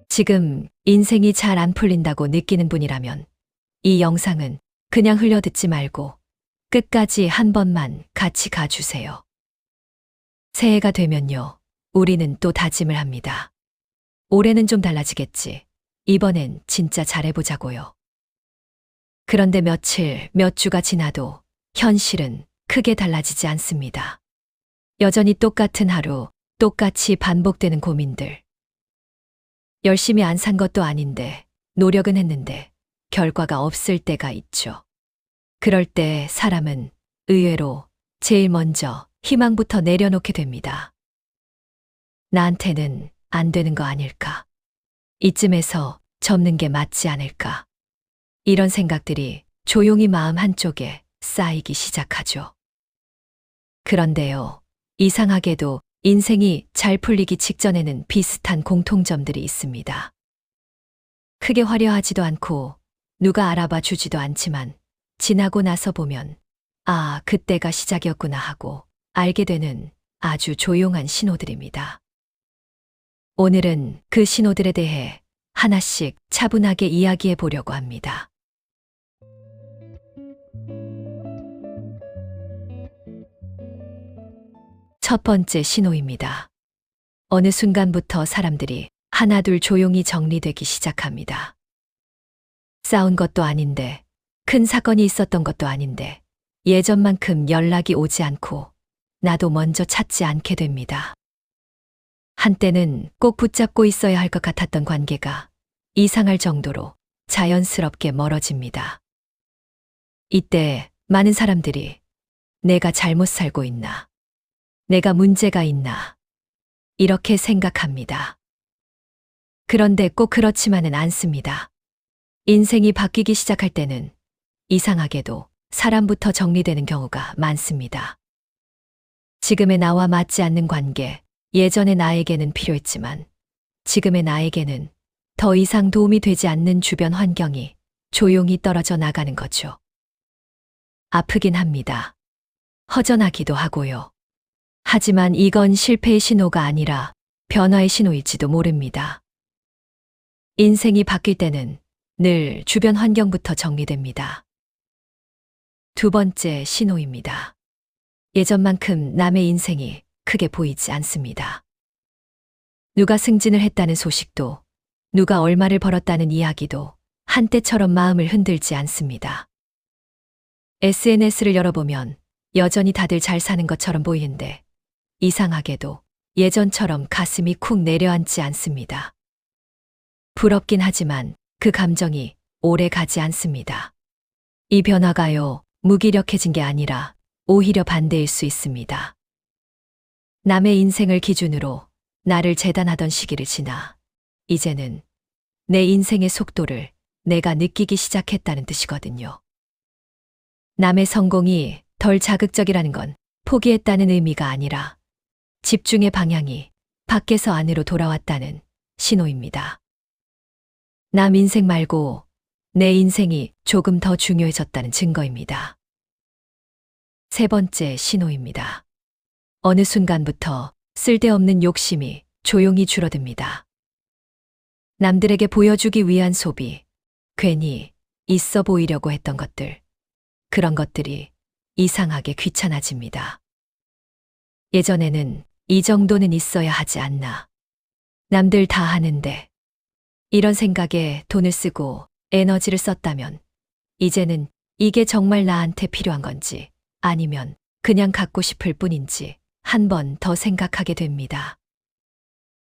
지금 인생이 잘 안 풀린다고 느끼는 분이라면 이 영상은 그냥 흘려듣지 말고 끝까지 한 번만 같이 가주세요. 새해가 되면요, 우리는 또 다짐을 합니다. 올해는 좀 달라지겠지. 이번엔 진짜 잘해보자고요. 그런데 며칠, 몇 주가 지나도 현실은 크게 달라지지 않습니다. 여전히 똑같은 하루, 똑같이 반복되는 고민들. 열심히 안 산 것도 아닌데, 노력은 했는데 결과가 없을 때가 있죠. 그럴 때 사람은 의외로 제일 먼저 희망부터 내려놓게 됩니다. 나한테는 안 되는 거 아닐까? 이쯤에서 접는 게 맞지 않을까? 이런 생각들이 조용히 마음 한쪽에 쌓이기 시작하죠. 그런데요, 이상하게도 인생이 잘 풀리기 직전에는 비슷한 공통점들이 있습니다. 크게 화려하지도 않고 누가 알아봐 주지도 않지만 지나고 나서 보면 아, 그때가 시작이었구나 하고 알게 되는 아주 조용한 신호들입니다. 오늘은 그 신호들에 대해 하나씩 차분하게 이야기해 보려고 합니다. 첫 번째 신호입니다. 어느 순간부터 사람들이 하나둘 조용히 정리되기 시작합니다. 싸운 것도 아닌데, 큰 사건이 있었던 것도 아닌데, 예전만큼 연락이 오지 않고 나도 먼저 찾지 않게 됩니다. 한때는 꼭 붙잡고 있어야 할 것 같았던 관계가 이상할 정도로 자연스럽게 멀어집니다. 이때 많은 사람들이 내가 잘못 살고 있나? 내가 문제가 있나? 이렇게 생각합니다. 그런데 꼭 그렇지만은 않습니다. 인생이 바뀌기 시작할 때는 이상하게도 사람부터 정리되는 경우가 많습니다. 지금의 나와 맞지 않는 관계, 예전의 나에게는 필요했지만 지금의 나에게는 더 이상 도움이 되지 않는 주변 환경이 조용히 떨어져 나가는 거죠. 아프긴 합니다. 허전하기도 하고요. 하지만 이건 실패의 신호가 아니라 변화의 신호일지도 모릅니다. 인생이 바뀔 때는 늘 주변 환경부터 정리됩니다. 두 번째 신호입니다. 예전만큼 남의 인생이 크게 보이지 않습니다. 누가 승진을 했다는 소식도, 누가 얼마를 벌었다는 이야기도 한때처럼 마음을 흔들지 않습니다. SNS를 열어보면 여전히 다들 잘 사는 것처럼 보이는데 이상하게도 예전처럼 가슴이 쿵 내려앉지 않습니다. 부럽긴 하지만 그 감정이 오래 가지 않습니다. 이 변화가요, 무기력해진 게 아니라 오히려 반대일 수 있습니다. 남의 인생을 기준으로 나를 재단하던 시기를 지나 이제는 내 인생의 속도를 내가 느끼기 시작했다는 뜻이거든요. 남의 성공이 덜 자극적이라는 건 포기했다는 의미가 아니라 집중의 방향이 밖에서 안으로 돌아왔다는 신호입니다. 남 인생 말고 내 인생이 조금 더 중요해졌다는 증거입니다. 세 번째 신호입니다. 어느 순간부터 쓸데없는 욕심이 조용히 줄어듭니다. 남들에게 보여주기 위한 소비, 괜히 있어 보이려고 했던 것들, 그런 것들이 이상하게 귀찮아집니다. 예전에는 이 정도는 있어야 하지 않나. 남들 다 하는데. 이런 생각에 돈을 쓰고 에너지를 썼다면 이제는 이게 정말 나한테 필요한 건지 아니면 그냥 갖고 싶을 뿐인지 한 번 더 생각하게 됩니다.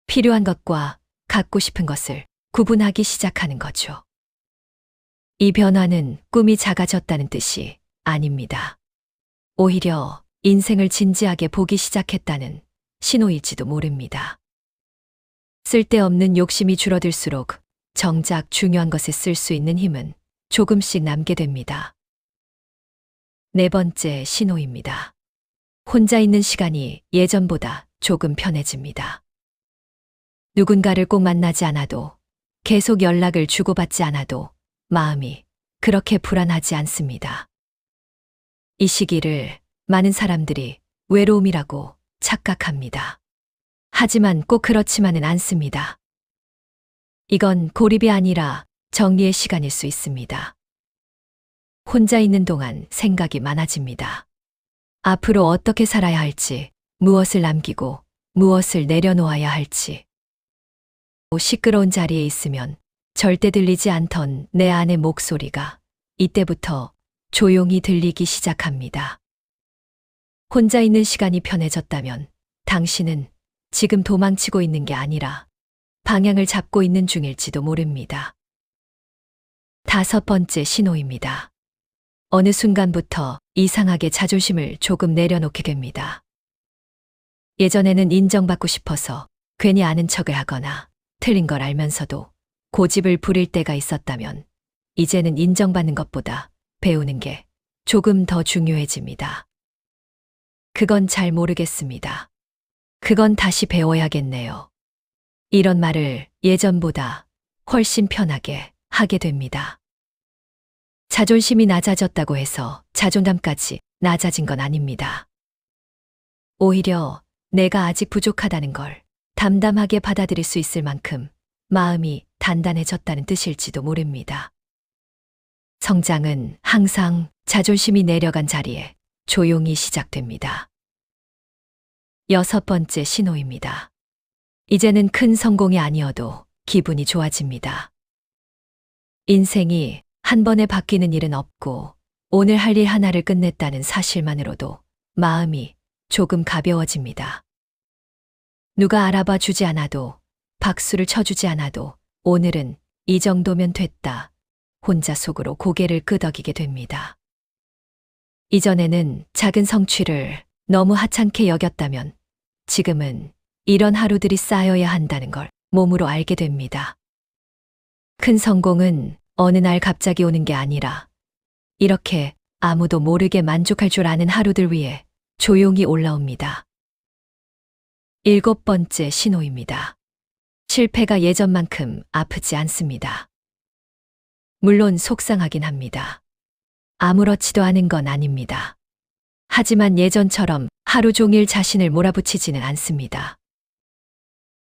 필요한 것과 갖고 싶은 것을 구분하기 시작하는 거죠. 이 변화는 꿈이 작아졌다는 뜻이 아닙니다. 오히려 인생을 진지하게 보기 시작했다는 신호일지도 모릅니다. 쓸데없는 욕심이 줄어들수록 정작 중요한 것에 쓸 수 있는 힘은 조금씩 남게 됩니다. 네 번째 신호입니다. 혼자 있는 시간이 예전보다 조금 편해집니다. 누군가를 꼭 만나지 않아도, 계속 연락을 주고받지 않아도 마음이 그렇게 불안하지 않습니다. 이 시기를 많은 사람들이 외로움이라고 착각합니다. 하지만 꼭 그렇지만은 않습니다. 이건 고립이 아니라 정리의 시간일 수 있습니다. 혼자 있는 동안 생각이 많아집니다. 앞으로 어떻게 살아야 할지, 무엇을 남기고 무엇을 내려놓아야 할지. 시끄러운 자리에 있으면 절대 들리지 않던 내 안의 목소리가 이때부터 조용히 들리기 시작합니다. 혼자 있는 시간이 편해졌다면 당신은 지금 도망치고 있는 게 아니라 방향을 잡고 있는 중일지도 모릅니다. 5번째 신호입니다. 어느 순간부터 이상하게 자존심을 조금 내려놓게 됩니다. 예전에는 인정받고 싶어서 괜히 아는 척을 하거나 틀린 걸 알면서도 고집을 부릴 때가 있었다면 이제는 인정받는 것보다 배우는 게 조금 더 중요해집니다. 그건 잘 모르겠습니다. 그건 다시 배워야겠네요. 이런 말을 예전보다 훨씬 편하게 하게 됩니다. 자존심이 낮아졌다고 해서 자존감까지 낮아진 건 아닙니다. 오히려 내가 아직 부족하다는 걸 담담하게 받아들일 수 있을 만큼 마음이 단단해졌다는 뜻일지도 모릅니다. 성장은 항상 자존심이 내려간 자리에 조용히 시작됩니다. 6번째 신호입니다. 이제는 큰 성공이 아니어도 기분이 좋아집니다. 인생이 한 번에 바뀌는 일은 없고 오늘 할 일 하나를 끝냈다는 사실만으로도 마음이 조금 가벼워집니다. 누가 알아봐 주지 않아도 박수를 쳐주지 않아도 오늘은 이 정도면 됐다. 혼자 속으로 고개를 끄덕이게 됩니다. 이전에는 작은 성취를 너무 하찮게 여겼다면 지금은 이런 하루들이 쌓여야 한다는 걸 몸으로 알게 됩니다. 큰 성공은 어느 날 갑자기 오는 게 아니라 이렇게 아무도 모르게 만족할 줄 아는 하루들 위에 조용히 올라옵니다. 7번째 신호입니다. 실패가 예전만큼 아프지 않습니다. 물론 속상하긴 합니다. 아무렇지도 않은 건 아닙니다. 하지만 예전처럼 하루 종일 자신을 몰아붙이지는 않습니다.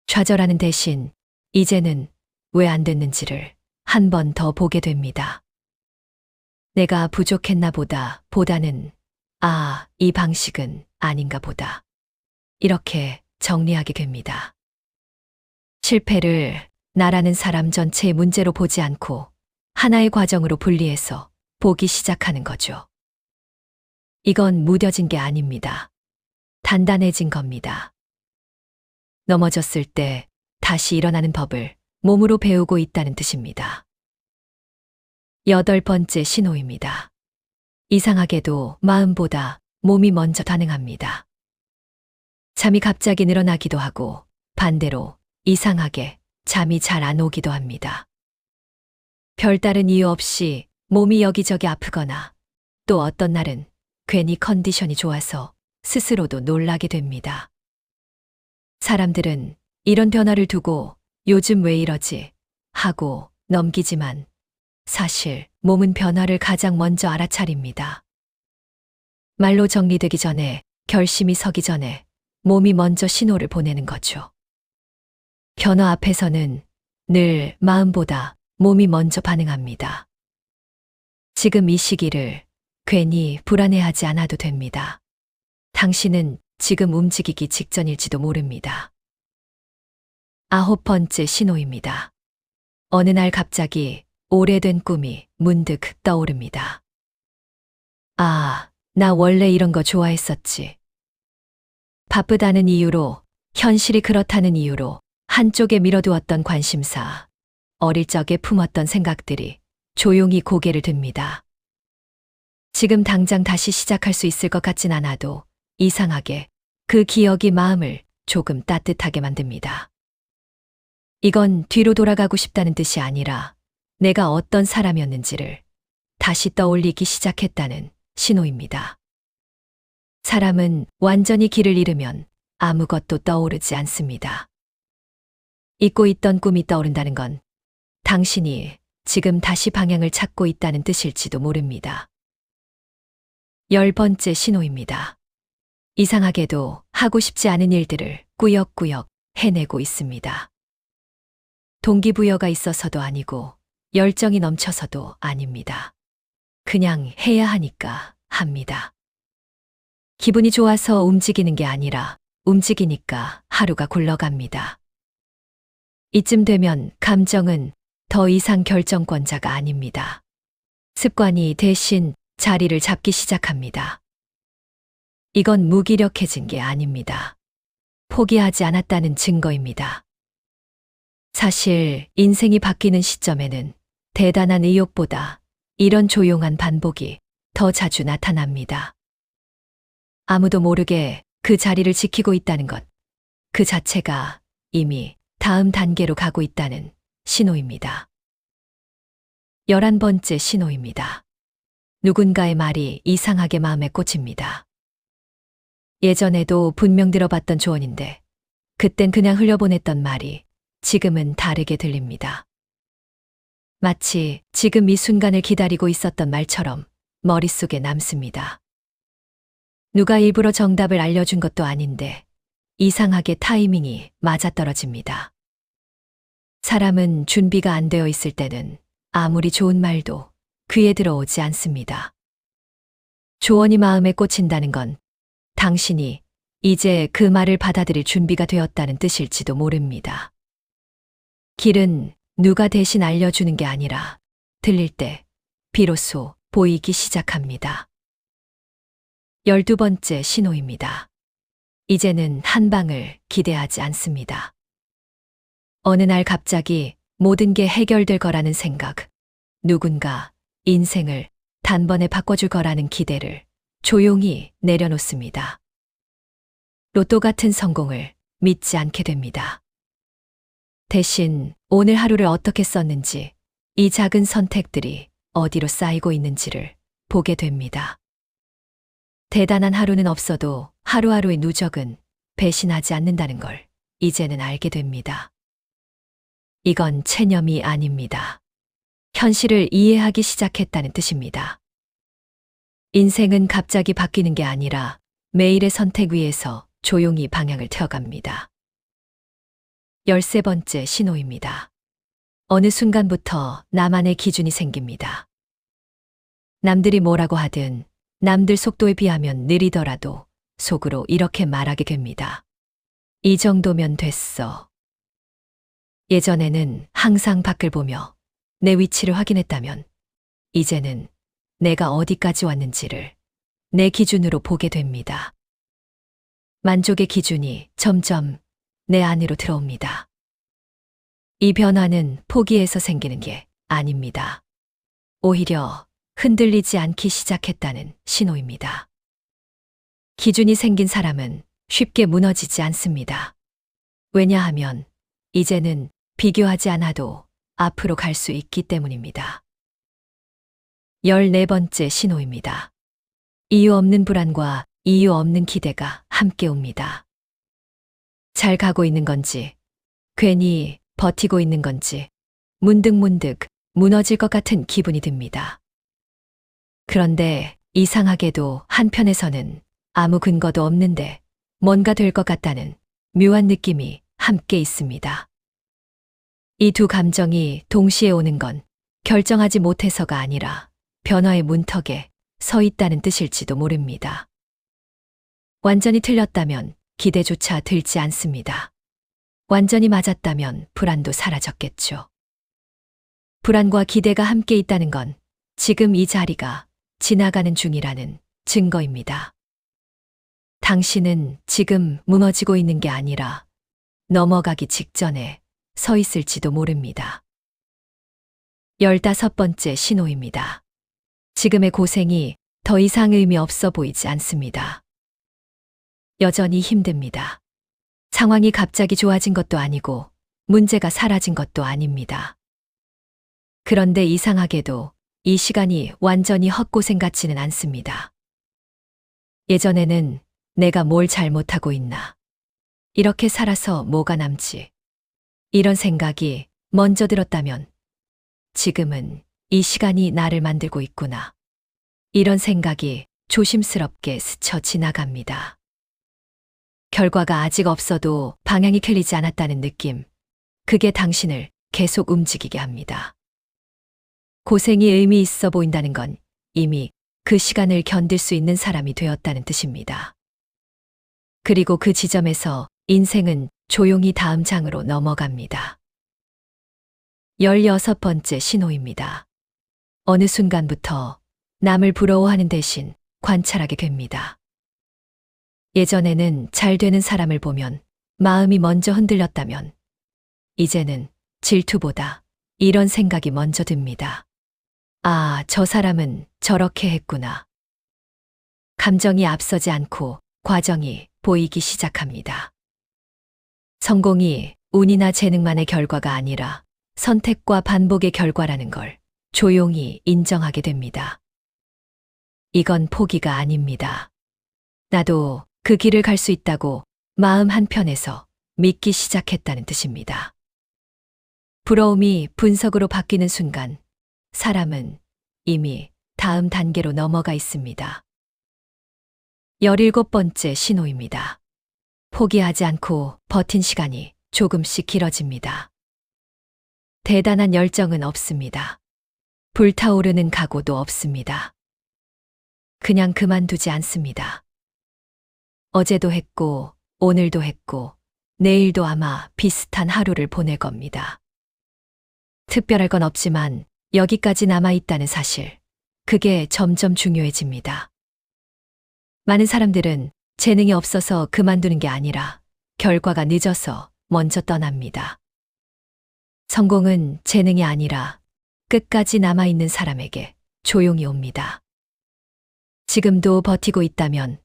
좌절하는 대신 이제는 왜 안 됐는지를 한 번 더 보게 됩니다. 내가 부족했나 보다는 이 방식은 아닌가 보다. 이렇게 정리하게 됩니다. 실패를 나라는 사람 전체의 문제로 보지 않고 하나의 과정으로 분리해서 보기 시작하는 거죠. 이건 무뎌진 게 아닙니다. 단단해진 겁니다. 넘어졌을 때 다시 일어나는 법을 몸으로 배우고 있다는 뜻입니다. 8번째 신호입니다. 이상하게도 마음보다 몸이 먼저 반응합니다. 잠이 갑자기 늘어나기도 하고 반대로 이상하게 잠이 잘 안 오기도 합니다. 별다른 이유 없이 몸이 여기저기 아프거나 또 어떤 날은 괜히 컨디션이 좋아서 스스로도 놀라게 됩니다. 사람들은 이런 변화를 두고 요즘 왜 이러지 하고 넘기지만 사실 몸은 변화를 가장 먼저 알아차립니다. 말로 정리되기 전에 결심이 서기 전에 몸이 먼저 신호를 보내는 거죠. 변화 앞에서는 늘 마음보다 몸이 먼저 반응합니다. 지금 이 시기를 괜히 불안해하지 않아도 됩니다. 당신은 지금 움직이기 직전일지도 모릅니다. 9번째 신호입니다. 어느 날 갑자기 오래된 꿈이 문득 떠오릅니다. 나 원래 이런 거 좋아했었지. 바쁘다는 이유로, 현실이 그렇다는 이유로 한쪽에 밀어두었던 관심사, 어릴 적에 품었던 생각들이 조용히 고개를 듭니다. 지금 당장 다시 시작할 수 있을 것 같진 않아도 이상하게 그 기억이 마음을 조금 따뜻하게 만듭니다. 이건 뒤로 돌아가고 싶다는 뜻이 아니라 내가 어떤 사람이었는지를 다시 떠올리기 시작했다는 신호입니다. 사람은 완전히 길을 잃으면 아무것도 떠오르지 않습니다. 잊고 있던 꿈이 떠오른다는 건 당신이 지금 다시 방향을 찾고 있다는 뜻일지도 모릅니다. 10번째 신호입니다. 이상하게도 하고 싶지 않은 일들을 꾸역꾸역 해내고 있습니다. 동기부여가 있어서도 아니고 열정이 넘쳐서도 아닙니다. 그냥 해야 하니까 합니다. 기분이 좋아서 움직이는 게 아니라 움직이니까 하루가 굴러갑니다. 이쯤 되면 감정은 더 이상 결정권자가 아닙니다. 습관이 대신 자리를 잡기 시작합니다. 이건 무기력해진 게 아닙니다. 포기하지 않았다는 증거입니다. 사실 인생이 바뀌는 시점에는 대단한 의욕보다 이런 조용한 반복이 더 자주 나타납니다. 아무도 모르게 그 자리를 지키고 있다는 것, 그 자체가 이미 다음 단계로 가고 있다는 신호입니다. 11번째 신호입니다. 누군가의 말이 이상하게 마음에 꽂힙니다. 예전에도 분명 들어봤던 조언인데 그땐 그냥 흘려보냈던 말이 지금은 다르게 들립니다. 마치 지금 이 순간을 기다리고 있었던 말처럼 머릿속에 남습니다. 누가 일부러 정답을 알려준 것도 아닌데 이상하게 타이밍이 맞아떨어집니다. 사람은 준비가 안 되어 있을 때는 아무리 좋은 말도 귀에 들어오지 않습니다. 조언이 마음에 꽂힌다는 건 당신이 이제 그 말을 받아들일 준비가 되었다는 뜻일지도 모릅니다. 길은 누가 대신 알려주는 게 아니라 들릴 때 비로소 보이기 시작합니다. 12번째 신호입니다. 이제는 한 방을 기대하지 않습니다. 어느 날 갑자기 모든 게 해결될 거라는 생각, 누군가 인생을 단번에 바꿔줄 거라는 기대를 조용히 내려놓습니다. 로또 같은 성공을 믿지 않게 됩니다. 대신 오늘 하루를 어떻게 썼는지, 이 작은 선택들이 어디로 쌓이고 있는지를 보게 됩니다. 대단한 하루는 없어도 하루하루의 누적은 배신하지 않는다는 걸 이제는 알게 됩니다. 이건 체념이 아닙니다. 현실을 이해하기 시작했다는 뜻입니다. 인생은 갑자기 바뀌는 게 아니라 매일의 선택 위에서 조용히 방향을 트여갑니다. 13번째 신호입니다. 어느 순간부터 나만의 기준이 생깁니다. 남들이 뭐라고 하든 남들 속도에 비하면 느리더라도 속으로 이렇게 말하게 됩니다. 이 정도면 됐어. 예전에는 항상 밖을 보며 내 위치를 확인했다면 이제는 내가 어디까지 왔는지를 내 기준으로 보게 됩니다. 만족의 기준이 점점 내 안으로 들어옵니다. 이 변화는 포기해서 생기는 게 아닙니다. 오히려 흔들리지 않기 시작했다는 신호입니다. 기준이 생긴 사람은 쉽게 무너지지 않습니다. 왜냐하면 이제는 비교하지 않아도 앞으로 갈 수 있기 때문입니다. 14번째 신호입니다. 이유 없는 불안과 이유 없는 기대가 함께 옵니다. 잘 가고 있는 건지, 괜히 버티고 있는 건지, 문득문득 무너질 것 같은 기분이 듭니다. 그런데 이상하게도 한편에서는 아무 근거도 없는데 뭔가 될 것 같다는 묘한 느낌이 함께 있습니다. 이 두 감정이 동시에 오는 건 결정하지 못해서가 아니라 변화의 문턱에 서 있다는 뜻일지도 모릅니다. 완전히 틀렸다면 기대조차 들지 않습니다. 완전히 맞았다면 불안도 사라졌겠죠. 불안과 기대가 함께 있다는 건 지금 이 자리가 지나가는 중이라는 증거입니다. 당신은 지금 무너지고 있는 게 아니라 넘어가기 직전에 서 있을지도 모릅니다. 15번째 신호입니다. 지금의 고생이 더 이상 의미 없어 보이지 않습니다. 여전히 힘듭니다. 상황이 갑자기 좋아진 것도 아니고 문제가 사라진 것도 아닙니다. 그런데 이상하게도 이 시간이 완전히 헛고생 같지는 않습니다. 예전에는 내가 뭘 잘못하고 있나? 이렇게 살아서 뭐가 남지? 이런 생각이 먼저 들었다면 지금은 이 시간이 나를 만들고 있구나. 이런 생각이 조심스럽게 스쳐 지나갑니다. 결과가 아직 없어도 방향이 틀리지 않았다는 느낌. 그게 당신을 계속 움직이게 합니다. 고생이 의미 있어 보인다는 건 이미 그 시간을 견딜 수 있는 사람이 되었다는 뜻입니다. 그리고 그 지점에서 인생은 조용히 다음 장으로 넘어갑니다. 16번째 신호입니다. 어느 순간부터 남을 부러워하는 대신 관찰하게 됩니다. 예전에는 잘 되는 사람을 보면 마음이 먼저 흔들렸다면 이제는 질투보다 이런 생각이 먼저 듭니다. 아, 저 사람은 저렇게 했구나. 감정이 앞서지 않고 과정이 보이기 시작합니다. 성공이 운이나 재능만의 결과가 아니라 선택과 반복의 결과라는 걸 조용히 인정하게 됩니다. 이건 포기가 아닙니다. 나도 그 길을 갈 수 있다고 마음 한편에서 믿기 시작했다는 뜻입니다. 부러움이 분석으로 바뀌는 순간 사람은 이미 다음 단계로 넘어가 있습니다. 17번째 신호입니다. 포기하지 않고 버틴 시간이 조금씩 길어집니다. 대단한 열정은 없습니다. 불타오르는 각오도 없습니다. 그냥 그만두지 않습니다. 어제도 했고, 오늘도 했고, 내일도 아마 비슷한 하루를 보낼 겁니다. 특별할 건 없지만 여기까지 남아있다는 사실, 그게 점점 중요해집니다. 많은 사람들은 재능이 없어서 그만두는 게 아니라 결과가 늦어서 먼저 떠납니다. 성공은 재능이 아니라 끝까지 남아있는 사람에게 조용히 옵니다. 지금도 버티고 있다면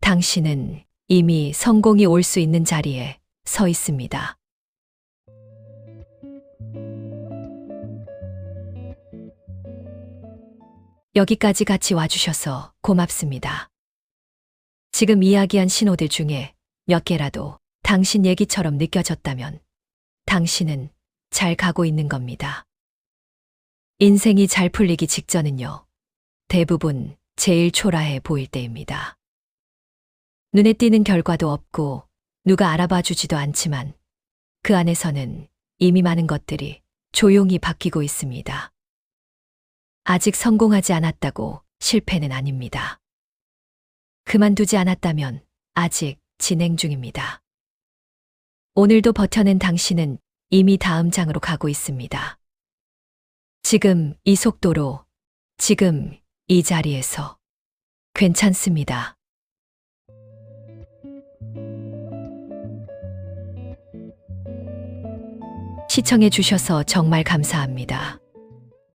당신은 이미 성공이 올 수 있는 자리에 서 있습니다. 여기까지 같이 와주셔서 고맙습니다. 지금 이야기한 신호들 중에 몇 개라도 당신 얘기처럼 느껴졌다면 당신은 잘 가고 있는 겁니다. 인생이 잘 풀리기 직전은요, 대부분 제일 초라해 보일 때입니다. 눈에 띄는 결과도 없고 누가 알아봐 주지도 않지만 그 안에서는 이미 많은 것들이 조용히 바뀌고 있습니다. 아직 성공하지 않았다고 실패는 아닙니다. 그만두지 않았다면 아직 진행 중입니다. 오늘도 버텨낸 당신은 이미 다음 장으로 가고 있습니다. 지금 이 속도로, 지금 이 자리에서 괜찮습니다. 시청해 주셔서 정말 감사합니다.